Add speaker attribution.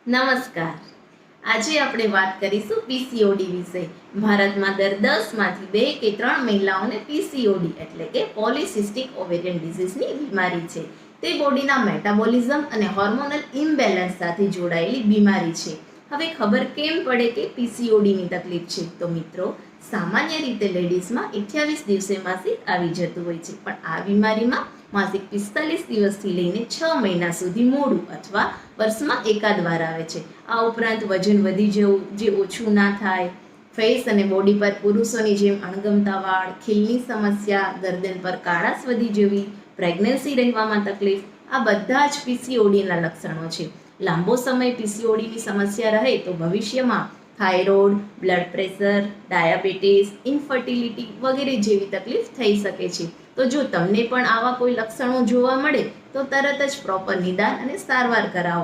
Speaker 1: નમસ્કાર. આજે આપણે વાત કરીશું પીસીઓડી વિશે. ભારતમાં દર 10માંથી 2 કે 3 મહિલાઓને પીસીઓડી એટલે કે પોલિસિસ્ટિક ઓવેરિયન ડિઝીઝની બીમારી છે. તે બોડીના મેટાબોલિઝમ અને હોર્મોનલ ઇમ્બેલેન્સ સાથે જોડાયેલી બીમારી છે. હવે ખબર કેમ પડે કે પીસીઓડીની તકલીફ છે? તો મિત્રો, સામાન્ય રીતે લેડીઝમાં 28 દિવસે માસિક આવી જતું હોય છે, પણ આ બીમારીમાં માસિક 45 દિવસથી લઈને 6 મહિના સુધી મોડું અથવા વર્ષમાં એકાદ વાર આવે છે. આ ઉપરાંત વજન વધી જવું જે ઓછું ના થાય, ફેસ અને બોડી પર પુરુષોની જેમ અણગમતા વાળ, ખીલની સમસ્યા, ગરદન પર કાળાશ વધી જવી, પ્રેગ્નન્સી રહેવામાં તકલીફ, આ બધા જ પીસીઓડીના લક્ષણો છે. લાંબો સમય પીસીઓડીની સમસ્યા રહે તો ભવિષ્યમાં thyroid, blood pressure, diabetes, infertility વગેરે જેવી તકલીફ થઈ શકે છે. તો જો તમને પણ આવા કોઈ લક્ષણો જોવા મળે તો તરત જ પ્રોપર નિદાન અને સારવાર કરાવો.